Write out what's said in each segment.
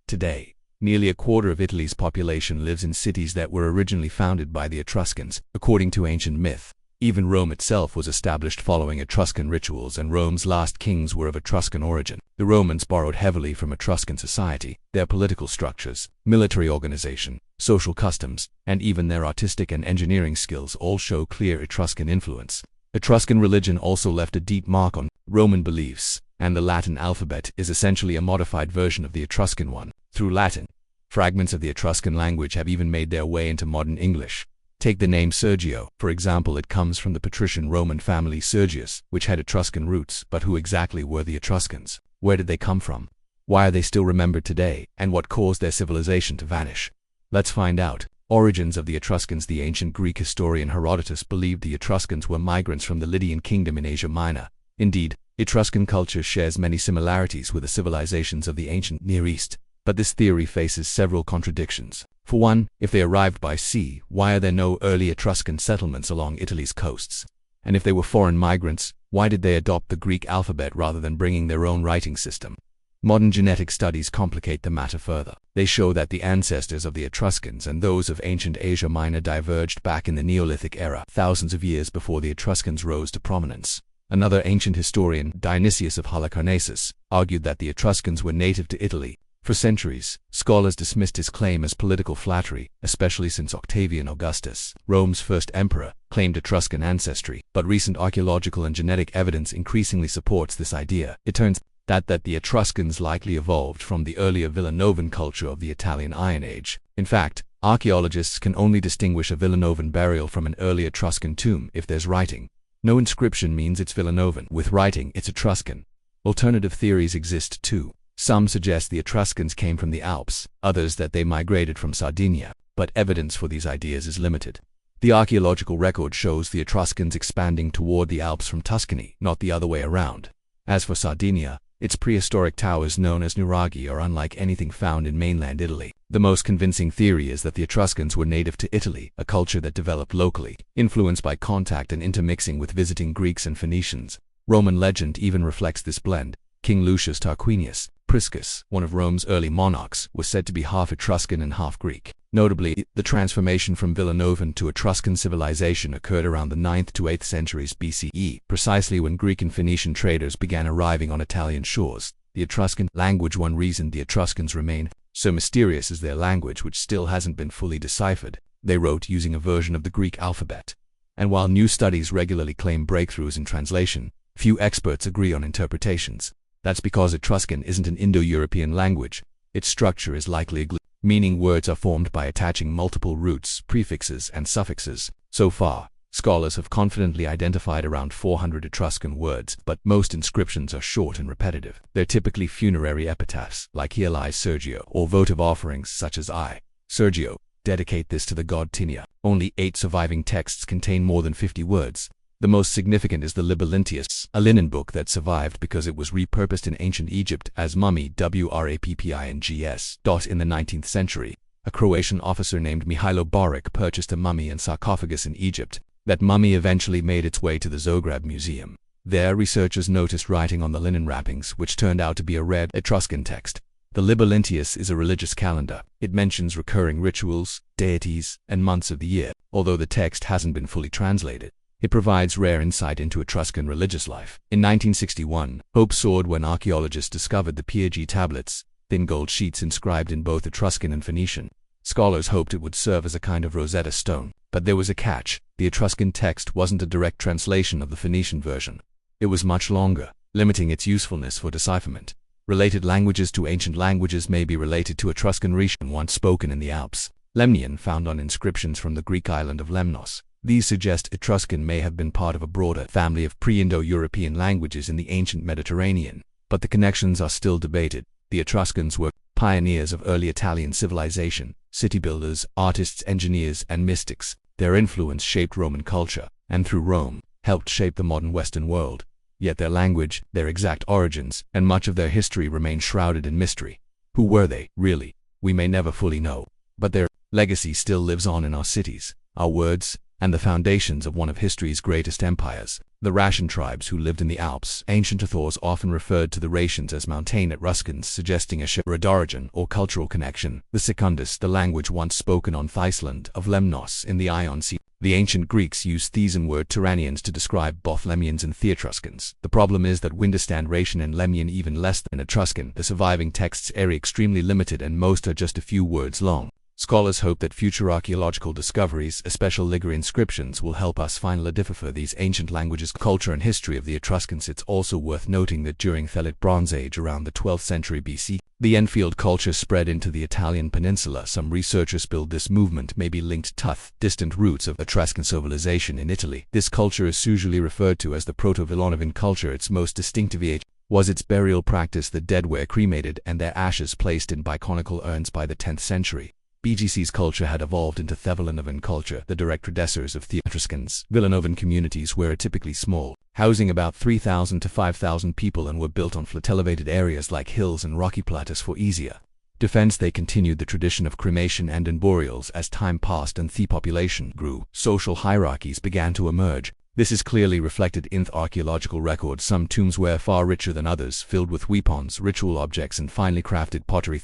Today, nearly a quarter of Italy's population lives in cities that were originally founded by the Etruscans, according to ancient myth. Even Rome itself was established following Etruscan rituals, and Rome's last kings were of Etruscan origin. The Romans borrowed heavily from Etruscan society. Their political structures, military organization, social customs, and even their artistic and engineering skills all show clear Etruscan influence. Etruscan religion also left a deep mark on Roman beliefs, and the Latin alphabet is essentially a modified version of the Etruscan one. Through Latin, fragments of the Etruscan language have even made their way into modern English. Take the name Sergio, for example. It comes from the patrician Roman family Sergius, which had Etruscan roots. But who exactly were the Etruscans? Where did they come from? Why are they still remembered today? And what caused their civilization to vanish? Let's find out. Origins of the Etruscans. The ancient Greek historian Herodotus believed the Etruscans were migrants from the Lydian kingdom in Asia Minor. Indeed, Etruscan culture shares many similarities with the civilizations of the ancient Near East. But this theory faces several contradictions. For one, if they arrived by sea, why are there no early Etruscan settlements along Italy's coasts? And if they were foreign migrants, why did they adopt the Greek alphabet rather than bringing their own writing system? Modern genetic studies complicate the matter further. They show that the ancestors of the Etruscans and those of ancient Asia Minor diverged back in the Neolithic era, thousands of years before the Etruscans rose to prominence. Another ancient historian, Dionysius of Halicarnassus, argued that the Etruscans were native to Italy. For centuries, scholars dismissed his claim as political flattery, especially since Octavian Augustus, Rome's first emperor, claimed Etruscan ancestry. But recent archaeological and genetic evidence increasingly supports this idea. It turns out that the Etruscans likely evolved from the earlier Villanovan culture of the Italian Iron Age. In fact, archaeologists can only distinguish a Villanovan burial from an early Etruscan tomb if there's writing. No inscription means it's Villanovan. With writing, it's Etruscan. Alternative theories exist too. Some suggest the Etruscans came from the Alps, others that they migrated from Sardinia, but evidence for these ideas is limited. The archaeological record shows the Etruscans expanding toward the Alps from Tuscany, not the other way around. As for Sardinia, its prehistoric towers known as nuraghi are unlike anything found in mainland Italy. The most convincing theory is that the Etruscans were native to Italy, a culture that developed locally, influenced by contact and intermixing with visiting Greeks and Phoenicians. Roman legend even reflects this blend. King Lucius Tarquinius, Priscus, one of Rome's early monarchs, was said to be half Etruscan and half Greek. Notably, the transformation from Villanovan to Etruscan civilization occurred around the 9th to 8th centuries BCE, precisely when Greek and Phoenician traders began arriving on Italian shores. The Etruscan language. One reason the Etruscans remain so mysterious is their language, which still hasn't been fully deciphered. They wrote using a version of the Greek alphabet. And while new studies regularly claim breakthroughs in translation, few experts agree on interpretations. That's because Etruscan isn't an Indo-European language. Its structure is likely a meaning words are formed by attaching multiple roots, prefixes, and suffixes. So far, scholars have confidently identified around 400 Etruscan words, but most inscriptions are short and repetitive. They're typically funerary epitaphs, like "Here lies Sergio," or votive offerings such as "I, Sergio, dedicate this to the god Tinia." Only 8 surviving texts contain more than 50 words. The most significant is the Liber Linteus, a linen book that survived because it was repurposed in ancient Egypt as mummy WRAPPINGS. In the 19th century, a Croatian officer named Mihailo Boric purchased a mummy and sarcophagus in Egypt. That mummy eventually made its way to the Zagreb Museum. There, researchers noticed writing on the linen wrappings, which turned out to be a rare Etruscan text. The Liber Linteus is a religious calendar. It mentions recurring rituals, deities, and months of the year, although the text hasn't been fully translated. It provides rare insight into Etruscan religious life. In 1961, hope soared when archaeologists discovered the Piaghi tablets, thin gold sheets inscribed in both Etruscan and Phoenician. Scholars hoped it would serve as a kind of Rosetta Stone. But there was a catch. The Etruscan text wasn't a direct translation of the Phoenician version. It was much longer, limiting its usefulness for decipherment. Related languages to ancient languages may be related to Etruscan Rhaetian, once spoken in the Alps. Lemnian, found on inscriptions from the Greek island of Lemnos. These suggest Etruscan may have been part of a broader family of pre-Indo-European languages in the ancient Mediterranean, but the connections are still debated. The Etruscans were pioneers of early Italian civilization, city builders, artists, engineers, and mystics. Their influence shaped Roman culture, and through Rome, helped shape the modern Western world. Yet their language, their exact origins, and much of their history remain shrouded in mystery. Who were they, really? We may never fully know, but their legacy still lives on in our cities, our words, and the foundations of one of history's greatest empires. The Raetian tribes who lived in the Alps. Ancient authors often referred to the Raetians as mountain Etruscans, suggesting a shared origin or cultural connection. The Secundus, the language once spoken on the island of Lemnos in the Ion Sea. The ancient Greeks used Thesan word Turanians to describe both Lemnians and Etruscans. The problem is that we understand Raetian and Lemnian even less than Etruscan. The surviving texts are extremely limited and most are just a few words long. Scholars hope that future archaeological discoveries, especially Ligurian inscriptions, will help us finally decipher these ancient languages. Culture and history of the Etruscans. It's also worth noting that during the Late Bronze Age around the 12th century BC, the Enfield culture spread into the Italian peninsula. Some researchers believe this movement may be linked to distant roots of Etruscan civilization in Italy. This culture is usually referred to as the Proto-Villanovan culture. Its most distinctive feature was its burial practice. The dead were cremated and their ashes placed in biconical urns by the 10th century. BGC's culture had evolved into the Villanovan culture, the direct predecessors of the Etruscans. Villanovan communities were typically small, housing about 3,000 to 5,000 people, and were built on flat elevated areas like hills and rocky plateaus for easier defense. They continued the tradition of cremation and in burials. As time passed and the population grew, social hierarchies began to emerge. This is clearly reflected in the archaeological records. Some tombs were far richer than others, filled with weapons, ritual objects, and finely crafted pottery.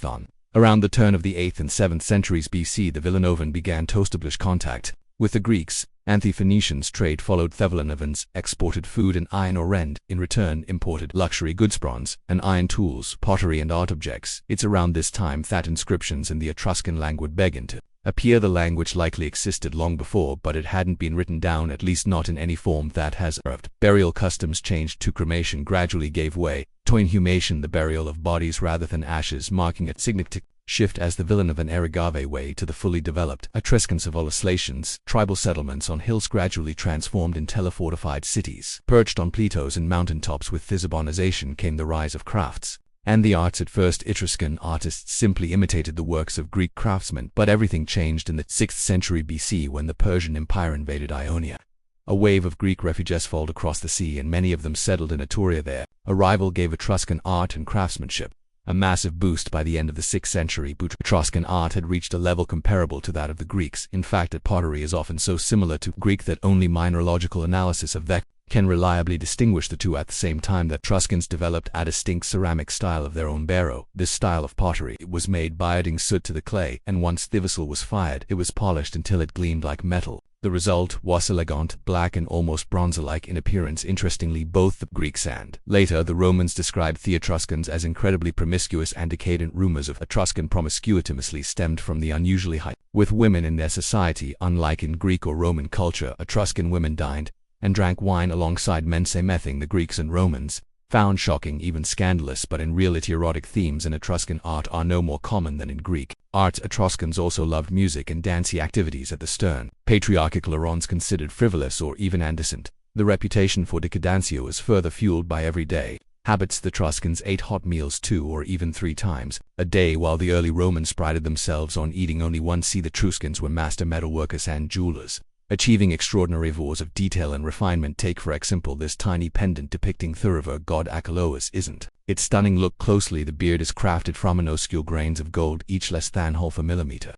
Around the turn of the 8th and 7th centuries BC, the Villanovan began to establish contact with the Greeks, and the Phoenicians. Trade followed. The Villanovans exported food and iron ore, and, in return, imported luxury goods, bronze and iron tools, pottery, and art objects. It's around this time that inscriptions in the Etruscan language began to appear. The language likely existed long before, but it hadn't been written down, at least not in any form that has survived. Burial customs changed to cremation gradually gave way to inhumation, the burial of bodies rather than ashes, marking a significant shift as the Villanovan era gave way to the fully developed Etruscan civilizations. Tribal settlements on hills gradually transformed into fortified cities. Perched on plateaus and mountaintops, with this urbanization came the rise of crafts and the arts. At first, Etruscan artists simply imitated the works of Greek craftsmen, but everything changed in the 6th century BC when the Persian Empire invaded Ionia. A wave of Greek refugees followed across the sea, and many of them settled in Etruria. Their arrival gave Etruscan art and craftsmanship a massive boost. By the end of the 6th century, Etruscan art had reached a level comparable to that of the Greeks. In fact, pottery is often so similar to Greek that only minor logical analysis of that can reliably distinguish the two. At the same time, the Etruscans developed a distinct ceramic style of their own. This style of pottery was made by adding soot to the clay, and once the vessel was fired, it was polished until it gleamed like metal. The result was elegant, black, and almost bronze-like in appearance. Interestingly, both the Greeks and later the Romans described the Etruscans as incredibly promiscuous and decadent. Rumors of Etruscan promiscuity mostly stemmed from the unusually high with women in their society. Unlike in Greek or Roman culture, Etruscan women dined and drank wine alongside men. Same thing the Greeks and Romans found shocking, even scandalous, but in reality erotic themes in Etruscan art are no more common than in Greek art. Etruscans also loved music and dancey activities. At the stern, patriarchal Irons considered frivolous or even indecent. The reputation for decadencio is further fueled by everyday habits. The Etruscans ate hot meals 2 or even 3 times a day, while the early Romans prided themselves on eating only once. The Etruscans were master metalworkers and jewelers, achieving extraordinary levels of detail and refinement. Take for example this tiny pendant depicting the river god Achelous. Isn't it stunning? Look closely. The beard is crafted from minuscule grains of gold, each less than half a millimeter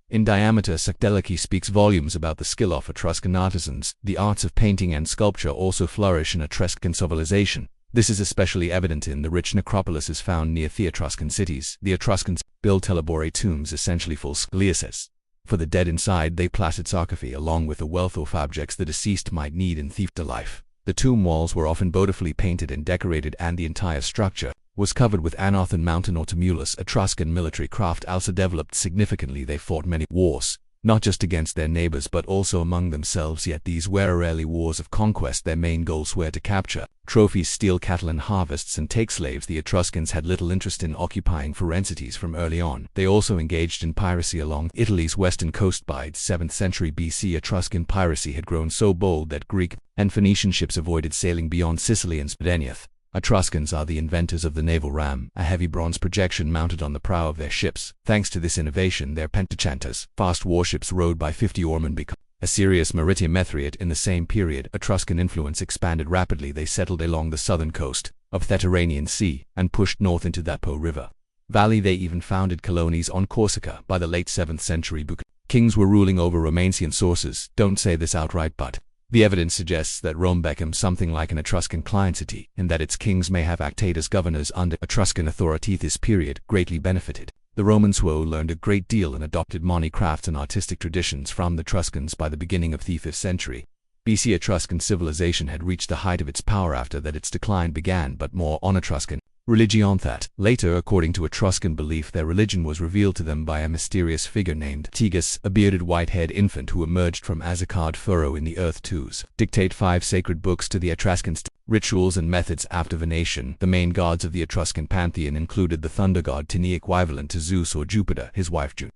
in diameter. Such speaks volumes about the skill of Etruscan artisans. The arts of painting and sculpture also flourish in Etruscan civilization. This is especially evident in the rich necropolises found near the Etruscan cities. The Etruscans built elaborate tombs, essentially full skeletons for the dead. Inside they placed sarcophagi along with a wealth of objects the deceased might need in the life. The tomb walls were often beautifully painted and decorated, and the entire structure was covered with anothan mountain or tumulus. Etruscan military craft also developed significantly. They fought many wars, not just against their neighbors but also among themselves, yet these were rarely wars of conquest. Their main goals were to capture trophies, steal cattle and harvests, and take slaves. The Etruscans had little interest in occupying foreign cities from early on. They also engaged in piracy along Italy's western coast. By the 7th century BC, Etruscan piracy had grown so bold that Greek and Phoenician ships avoided sailing beyond Sicily and Sardinia. Etruscans are the inventors of the naval ram, a heavy bronze projection mounted on the prow of their ships. Thanks to this innovation, their pentachantas, fast warships rowed by 50 oarmen, became a serious maritime method. In the same period, Etruscan influence expanded rapidly. They settled along the southern coast of the Mediterranean Sea and pushed north into the Po River valley. They even founded colonies on Corsica. By the late 7th century, kings were ruling over Romanian sources don't say this outright, but the evidence suggests that Rome became something like an Etruscan client city, and that its kings may have acted as governors under Etruscan authority. This period greatly benefited the Romans, who learned a great deal and adopted many crafts and artistic traditions from the Etruscans. By the beginning of the 5th century BC, Etruscan civilization had reached the height of its power. After that, its decline began, but more on Etruscan religion that later, according to Etruscan belief, their religion was revealed to them by a mysterious figure named Tegus, a bearded white-haired infant who emerged from as a card furrow in the earth to dictate 5 sacred books to the Etruscans. Rituals and methods after Venation. The main gods of the Etruscan pantheon included the thunder god Tini, equivalent to Zeus or Jupiter, his wife Juno,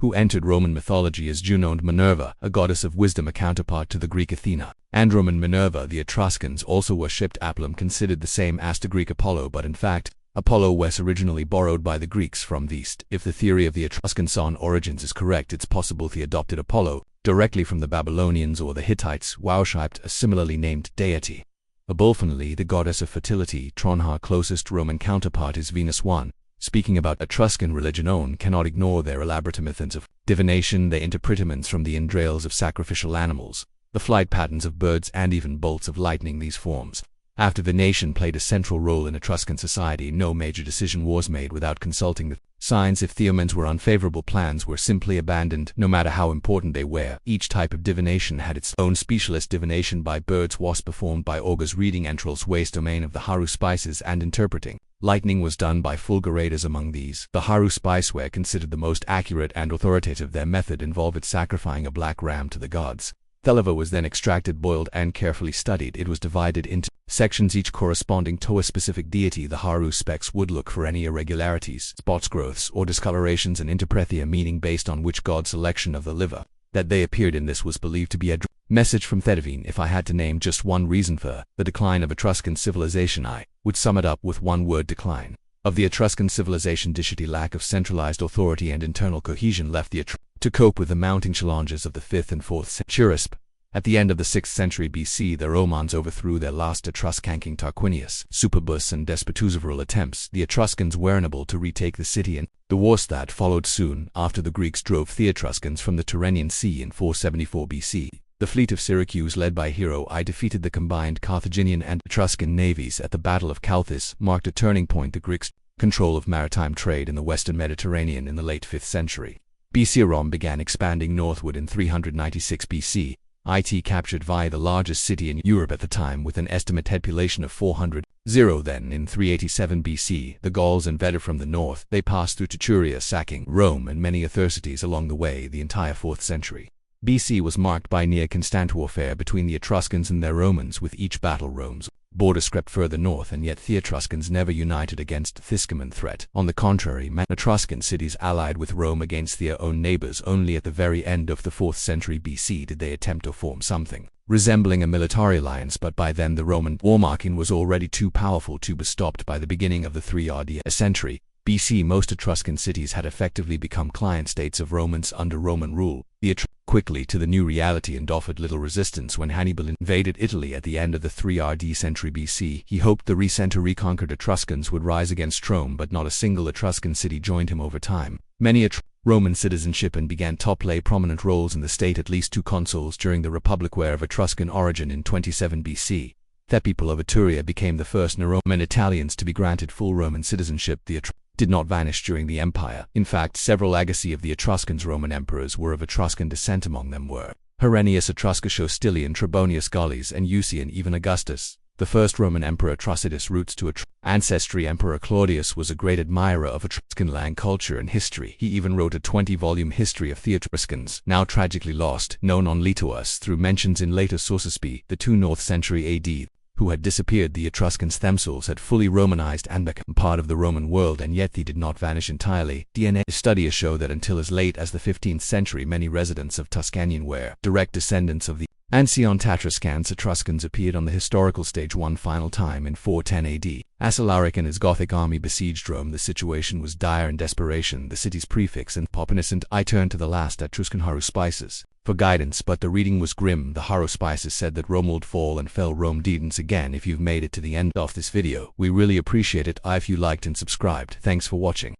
who entered Roman mythology as Juno, and Minerva, a goddess of wisdom, a counterpart to the Greek Athena and Roman Minerva. The Etruscans also worshipped Apollon, considered the same as the Greek Apollo, but in fact, Apollo was originally borrowed by the Greeks from the East. If the theory of the Etruscan son origins is correct, it's possible they adopted Apollo directly from the Babylonians or the Hittites, worshipped a similarly named deity. Abulfinally, the goddess of fertility, Tronha, closest Roman counterpart is Venus. One speaking about Etruscan religion cannot ignore their elaborate methods of divination. They interpretaments from the entrails of sacrificial animals, the flight patterns of birds, and even bolts of lightning. These forms after the nation played a central role in Etruscan society. No major decision was made without consulting the signs. If the omens were unfavorable, plans were simply abandoned, no matter how important they were. Each type of divination had its own specialist. Divination by birds was performed by augurs, reading entrails, waste domain of the haruspices, and interpreting lightning was done by fulgurators. Among these, the haruspices were considered the most accurate and authoritative. Their method involved sacrificing a black ram to the gods. The liver was then extracted, boiled, and carefully studied. It was divided into sections, each corresponding to a specific deity. The haruspices would look for any irregularities, spots, growths, or discolorations, and interpret their meaning based on which god's selection of the liver that they appeared in. This was believed to be a message from Thedavine. If I had to name just one reason for the decline of Etruscan civilization, I would sum it up with one word: decline. Of the Etruscan civilization, Dicity, lack of centralized authority and internal cohesion, left the Etruscans to cope with the mounting challenges of the 5th and 4th centuries. At the end of the 6th century BC, the Romans overthrew their last Etruscan king Tarquinius Superbus, and despite several attempts, the Etruscans were unable to retake the city, and the wars that followed soon after the Greeks drove the Etruscans from the Tyrrhenian Sea in 474 BC. The fleet of Syracuse, led by Hero I, defeated the combined Carthaginian and Etruscan navies at the Battle of Chalcis, marked a turning point. The Greeks' control of maritime trade in the western Mediterranean in the late 5th century BC. Rome began expanding northward in 396 BC. It captured Veii, the largest city in Europe at the time, with an estimated population of 400. Then, in 387 BC, the Gauls invaded from the north. They passed through Tuchuria, sacking Rome and many other cities along the way. The entire 4th century BC was marked by near-constant warfare between the Etruscans and their Romans. With each battle, Rome's borders crept further north, and yet the Etruscans never united against the Thiscomene threat. On the contrary, many Etruscan cities allied with Rome against their own neighbors. Only at the very end of the 4th century BC did they attempt to form something resembling a military alliance, but by then the Roman war machine was already too powerful to be stopped. By the beginning of the 3rd century BC, most Etruscan cities had effectively become client states of Romans under Roman rule. The Etruscans quickly to the new reality and offered little resistance. When Hannibal invaded Italy at the end of the 3rd century BC, he hoped the recent reconquered Etruscans would rise against Rome, but not a single Etruscan city joined him. Over time, many Roman citizenship and began to play prominent roles in the state. At least 2 consuls during the Republic were of Etruscan origin. In 27 BC, the people of Etruria became the first non-Roman Italians to be granted full Roman citizenship. The Etruscans did not vanish during the empire. In fact, several legacy of the Etruscans Roman emperors were of Etruscan descent. Among them were Herennius Etruscus, Hostilian, Trebonius Gallus, and Eusebius. Even Augustus, the first Roman emperor, Trucidius, roots to ancestry. Emperor Claudius was a great admirer of Etruscan language, culture, and history. He even wrote a 20-volume history of the Etruscans, now tragically lost, known only to us through mentions in later sources. The 2nd century AD, who had disappeared. The Etruscans themselves had fully Romanized and become part of the Roman world, and yet they did not vanish entirely. DNA studies show that until as late as the 15th century, many residents of Tuscania were direct descendants of the ancient Etruscans. Etruscans appeared on the historical stage one final time in 410 AD. As Alaric and his Gothic army besieged Rome, the situation was dire. In desperation, the city's prefects and Popinus I turned to the last Etruscan haruspices for guidance, but the reading was grim. The haruspices said that Rome would fall, and fell. Rome didn't. Again, if you've made it to the end of this video, we really appreciate it if you liked and subscribed. Thanks for watching.